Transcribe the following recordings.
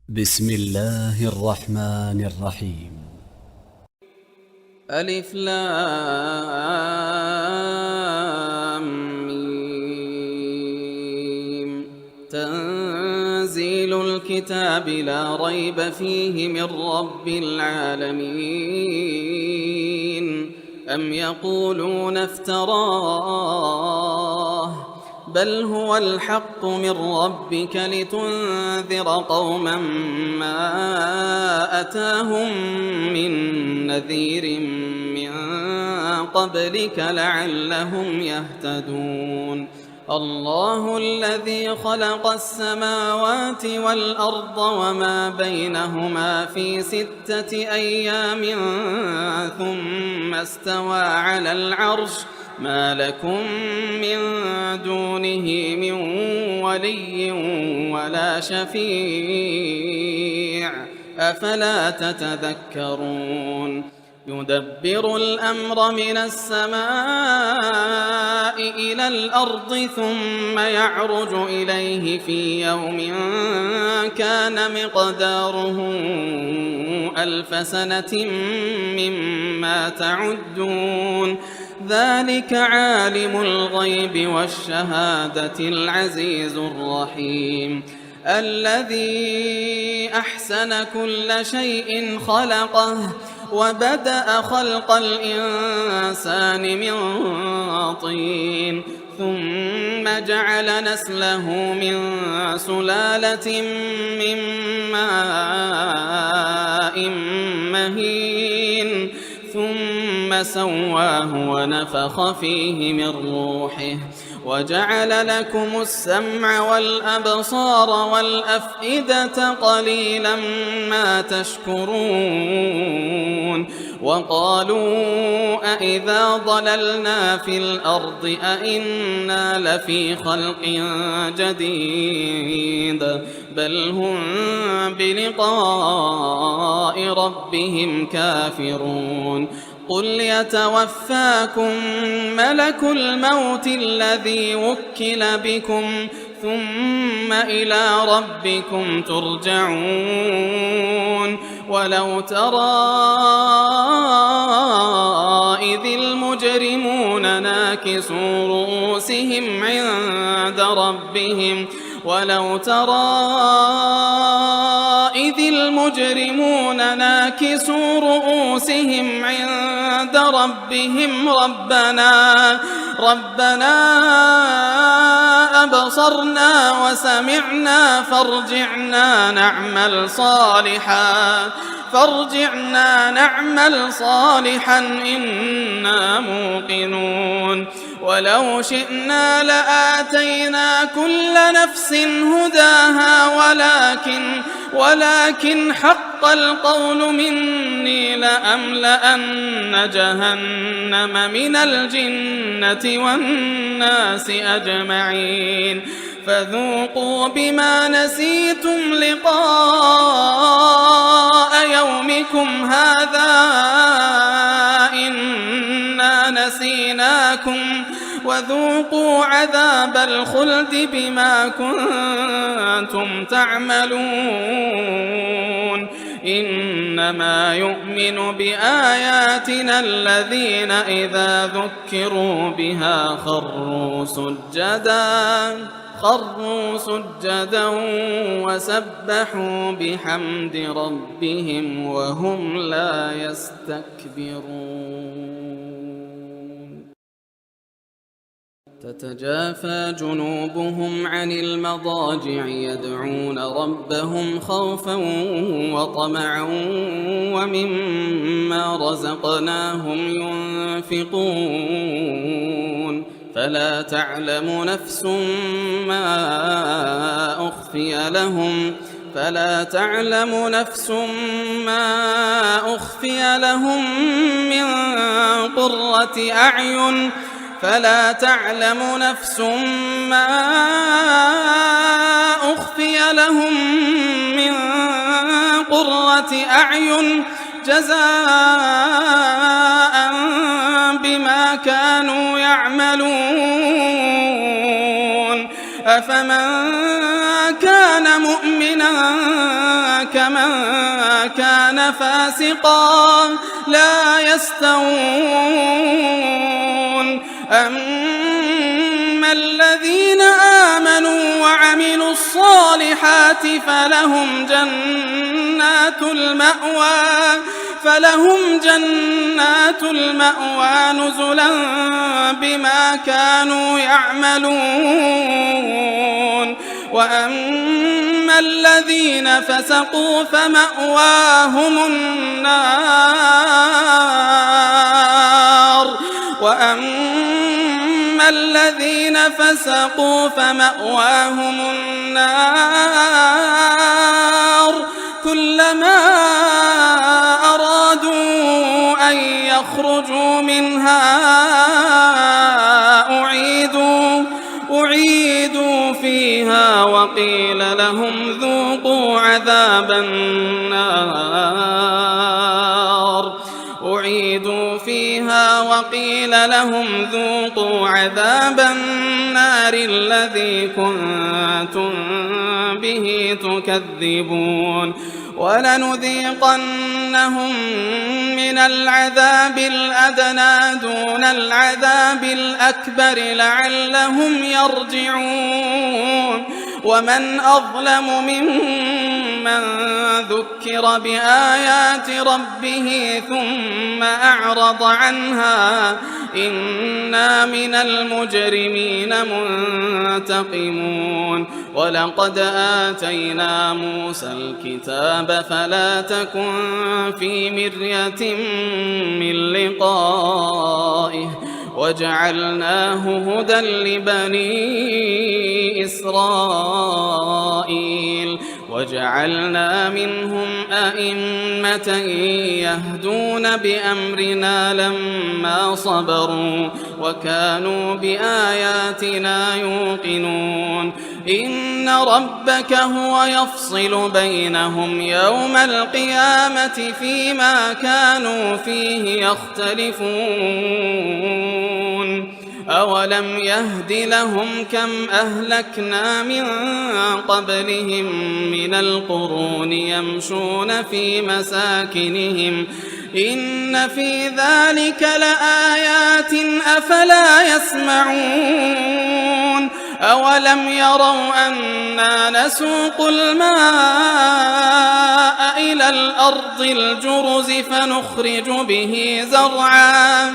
بسم الله الرحمن الرحيم. ألف لام ميم. تنزيل الكتاب لا ريب فيه من رب العالمين. أم يقولون افتراه بل هو الحق من ربك لتنذر قوما ما أتاهم من نذير من قبلك لعلهم يهتدون. الله الذي خلق السماوات والأرض وما بينهما في 6 أيام ثم استوى على العرش ما لكم من دونه من ولي ولا شفيع أفلا تتذكرون. يدبر الأمر من السماء إلى الأرض ثم يعرج إليه في يوم كان مقداره 1000 سنة مما تعدون. ذلك عالم الغيب والشهادة العزيز الرحيم. الذي أحسن كل شيء خلقه وبدأ خلق الإنسان من طين ثم جعل نسله من سلالة من ماء مهين ثم سواه ونفخ فيه من روحه وجعل لكم السمع والأبصار والأفئدة قليلا ما تشكرون. وقالوا أإذا ضللنا في الأرض أإنا لفي خلق جديد بل هم بلقاء ربهم كافرون. قل يتوفاكم ملك الموت الذي وكل بكم ثم إلى ربكم ترجعون. ولو ترى إذ المجرمون ناكسوا رؤوسهم عند ربهم ولو ترى إذ المجرمون ناكسوا رؤوسهم عند ربهم ربنا أبصرنا وسمعنا فارجعنا نعمل صالحا إنا موقنون. ولو شئنا لآتينا كل نفس هداها ولكن حق القول مني لأملأن جهنم من الجنة والناس أجمعين. فذوقوا بما نسيتم لقاء يومكم هذا إنا نسيناكم وذوقوا عذاب الخلد بما كنتم تعملون. إنما يؤمن بآياتنا الذين إذا ذكروا بها خروا سجدا وسبحوا بحمد ربهم وهم لا يستكبرون. تتجافى جنوبهم عن المضاجع يدعون ربهم خوفا وطمعا ومما رزقناهم ينفقون. فلا تعلم نفس ما أخفي لهم من قرة أعين جزاء بما كانوا يعملون. أفمن كان مؤمنا كمن كان فاسقا لا يستوون أما الذين آمنوا وعملوا الصالحات فلهم جنات المأوى نزلا بما كانوا يعملون وأما الذين فسقوا فمأواهم النار كلما أرادوا أن يخرجوا منها أعيدوا فيها وقيل لهم ذوقوا عذاب النار الذي كنتم به تكذبون ولنذيقنهم من العذاب الأدنى دون العذاب الأكبر لعلهم يرجعون ومن أظلم ممن ذكر بآيات ربه ثم أعرض عنها إنا من المجرمين منتقمون ولقد آتينا موسى الكتاب فلا تكن في مرية من لقائه وجعلناه هدى لبني إسرائيل وجعلنا منهم أئمة يهدون بأمرنا لما صبروا وكانوا بآياتنا يوقنون إن ربك هو يفصل بينهم يوم القيامة فيما كانوا فيه يختلفون أولم يهد لهم كم أهلكنا من قبلهم من القرون يمشون في مساكنهم إن في ذلك لآيات أفلا يسمعون أولم يروا أنا نسوق الماء إلى الأرض الجرز فنخرج به زرعا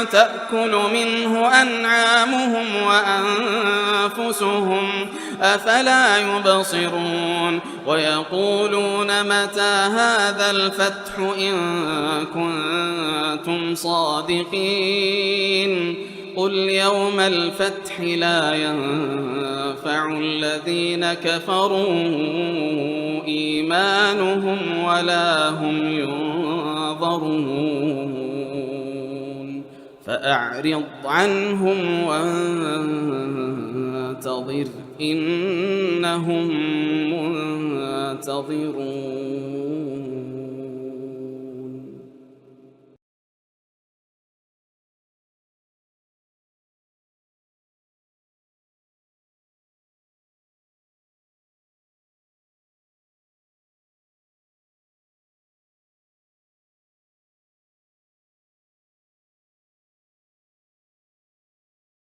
تأكل منه أنعامهم وأنفسهم أفلا يبصرون ويقولون متى هذا الفتح إن كنتم صادقين قل يوم الفتح لا ينفع الذين كفروا إيمانهم ولا هم ينظرون فأعرض عنهم وانتظر إنهم منتظرون